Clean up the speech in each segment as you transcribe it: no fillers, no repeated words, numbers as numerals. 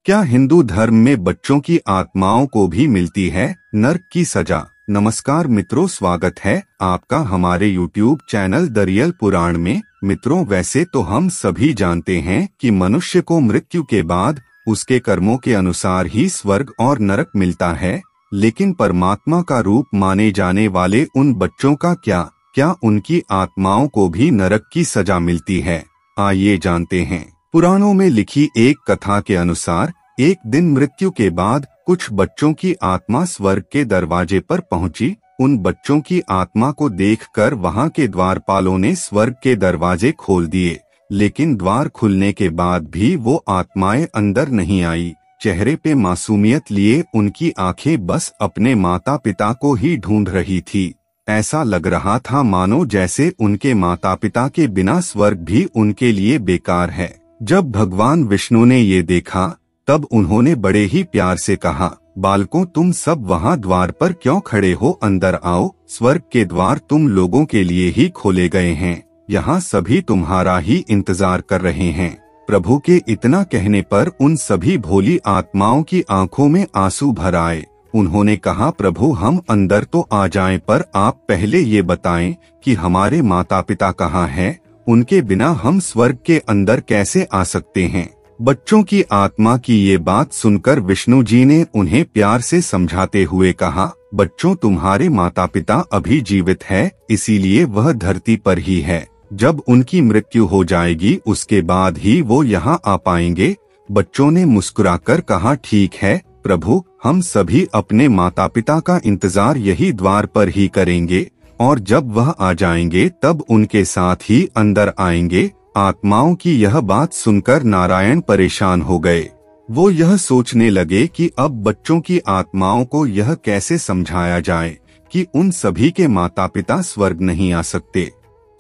क्या हिंदू धर्म में बच्चों की आत्माओं को भी मिलती है नरक की सजा? नमस्कार मित्रों, स्वागत है आपका हमारे YouTube चैनल द रियल पुराण में। मित्रों, वैसे तो हम सभी जानते हैं कि मनुष्य को मृत्यु के बाद उसके कर्मों के अनुसार ही स्वर्ग और नरक मिलता है, लेकिन परमात्मा का रूप माने जाने वाले उन बच्चों का क्या उनकी आत्माओं को भी नरक की सजा मिलती है? आइए जानते हैं। पुराणों में लिखी एक कथा के अनुसार एक दिन मृत्यु के बाद कुछ बच्चों की आत्मा स्वर्ग के दरवाजे पर पहुंची। उन बच्चों की आत्मा को देखकर वहां के द्वारपालों ने स्वर्ग के दरवाजे खोल दिए, लेकिन द्वार खुलने के बाद भी वो आत्माएं अंदर नहीं आई। चेहरे पे मासूमियत लिए उनकी आंखें बस अपने माता पिता को ही ढूंढ रही थी। ऐसा लग रहा था मानो जैसे उनके माता पिता के बिना स्वर्ग भी उनके लिए बेकार है। जब भगवान विष्णु ने ये देखा तब उन्होंने बड़े ही प्यार से कहा, बालकों, तुम सब वहाँ द्वार पर क्यों खड़े हो? अंदर आओ। स्वर्ग के द्वार तुम लोगों के लिए ही खोले गए हैं। यहाँ सभी तुम्हारा ही इंतजार कर रहे हैं। प्रभु के इतना कहने पर उन सभी भोली आत्माओं की आंखों में आंसू भर आए। उन्होंने कहा, प्रभु, हम अंदर तो आ जाएं, पर आप पहले ये बताएं कि हमारे माता पिता कहाँ हैं? उनके बिना हम स्वर्ग के अंदर कैसे आ सकते हैं? बच्चों की आत्मा की ये बात सुनकर विष्णु जी ने उन्हें प्यार से समझाते हुए कहा, बच्चों, तुम्हारे माता पिता अभी जीवित है, इसीलिए वह धरती पर ही है। जब उनकी मृत्यु हो जाएगी उसके बाद ही वो यहाँ आ पाएंगे। बच्चों ने मुस्कुराकर कहा, ठीक है प्रभु, हम सभी अपने माता पिता का इंतजार यही द्वार पर ही करेंगे, और जब वह आ जाएंगे तब उनके साथ ही अंदर आएंगे। आत्माओं की यह बात सुनकर नारायण परेशान हो गए। वो यह सोचने लगे कि अब बच्चों की आत्माओं को यह कैसे समझाया जाए कि उन सभी के माता पिता स्वर्ग नहीं आ सकते।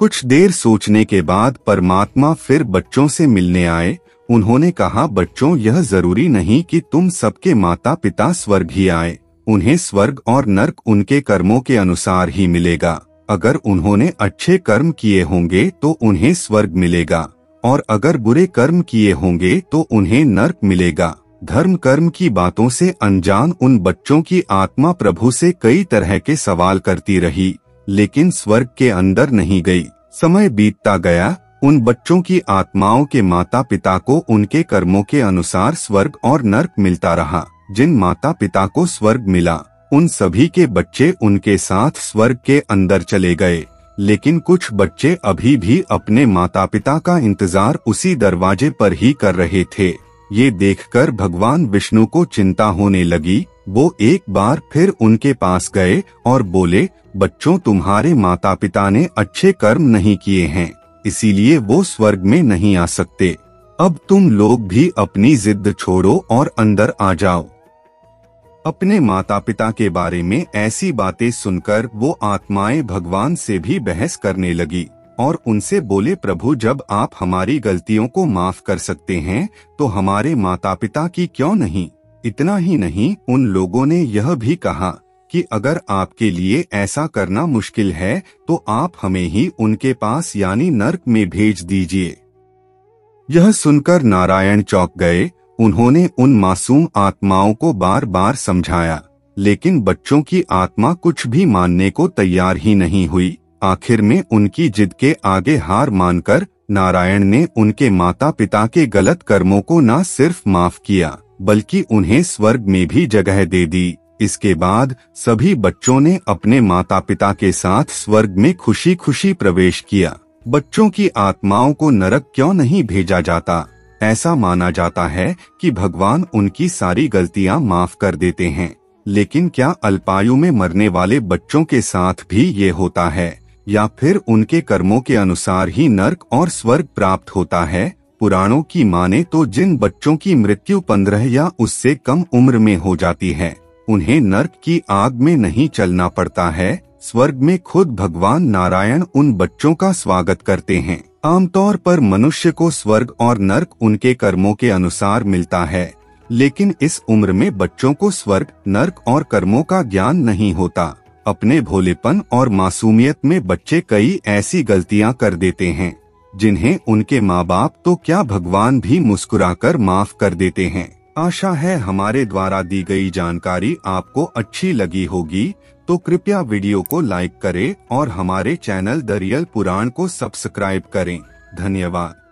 कुछ देर सोचने के बाद परमात्मा फिर बच्चों से मिलने आए। उन्होंने कहा, बच्चों, यह जरूरी नहीं कि तुम सबके माता पिता स्वर्ग ही आए। उन्हें स्वर्ग और नरक उनके कर्मों के अनुसार ही मिलेगा। अगर उन्होंने अच्छे कर्म किए होंगे तो उन्हें स्वर्ग मिलेगा, और अगर बुरे कर्म किए होंगे तो उन्हें नरक मिलेगा। धर्म कर्म की बातों से अनजान उन बच्चों की आत्मा प्रभु से कई तरह के सवाल करती रही, लेकिन स्वर्ग के अंदर नहीं गई। समय बीतता गया। उन बच्चों की आत्माओं के माता पिता को उनके कर्मों के अनुसार स्वर्ग और नरक मिलता रहा। जिन माता पिता को स्वर्ग मिला उन सभी के बच्चे उनके साथ स्वर्ग के अंदर चले गए, लेकिन कुछ बच्चे अभी भी अपने माता पिता का इंतजार उसी दरवाजे पर ही कर रहे थे। ये देखकर भगवान विष्णु को चिंता होने लगी। वो एक बार फिर उनके पास गए और बोले, बच्चों, तुम्हारे माता पिता ने अच्छे कर्म नहीं किए हैं, इसीलिए वो स्वर्ग में नहीं आ सकते। अब तुम लोग भी अपनी जिद छोड़ो और अंदर आ जाओ। अपने माता पिता के बारे में ऐसी बातें सुनकर वो आत्माएं भगवान से भी बहस करने लगी और उनसे बोले, प्रभु, जब आप हमारी गलतियों को माफ कर सकते हैं तो हमारे माता पिता की क्यों नहीं? इतना ही नहीं, उन लोगों ने यह भी कहा कि अगर आपके लिए ऐसा करना मुश्किल है तो आप हमें ही उनके पास यानी नरक में भेज दीजिए। यह सुनकर नारायण चौंक गए। उन्होंने उन मासूम आत्माओं को बार बार समझाया, लेकिन बच्चों की आत्मा कुछ भी मानने को तैयार ही नहीं हुई। आखिर में उनकी जिद के आगे हार मानकर नारायण ने उनके माता पिता के गलत कर्मों को न सिर्फ माफ किया बल्कि उन्हें स्वर्ग में भी जगह दे दी। इसके बाद सभी बच्चों ने अपने माता पिता के साथ स्वर्ग में खुशी खुशी प्रवेश किया। बच्चों की आत्माओं को नरक क्यों नहीं भेजा जाता? ऐसा माना जाता है कि भगवान उनकी सारी गलतियां माफ कर देते हैं, लेकिन क्या अल्पायु में मरने वाले बच्चों के साथ भी ये होता है, या फिर उनके कर्मों के अनुसार ही नरक और स्वर्ग प्राप्त होता है? पुराणों की माने तो जिन बच्चों की मृत्यु 15 या उससे कम उम्र में हो जाती है उन्हें नरक की आग में नहीं चलना पड़ता है। स्वर्ग में खुद भगवान नारायण उन बच्चों का स्वागत करते हैं। आमतौर पर मनुष्य को स्वर्ग और नरक उनके कर्मों के अनुसार मिलता है, लेकिन इस उम्र में बच्चों को स्वर्ग, नरक और कर्मों का ज्ञान नहीं होता। अपने भोलेपन और मासूमियत में बच्चे कई ऐसी गलतियां कर देते हैं जिन्हें उनके माँ बाप तो क्या भगवान भी मुस्कुराकर माफ कर देते हैं। आशा है हमारे द्वारा दी गई जानकारी आपको अच्छी लगी होगी, तो कृपया वीडियो को लाइक करें और हमारे चैनल द रियल पुराण को सब्सक्राइब करें। धन्यवाद।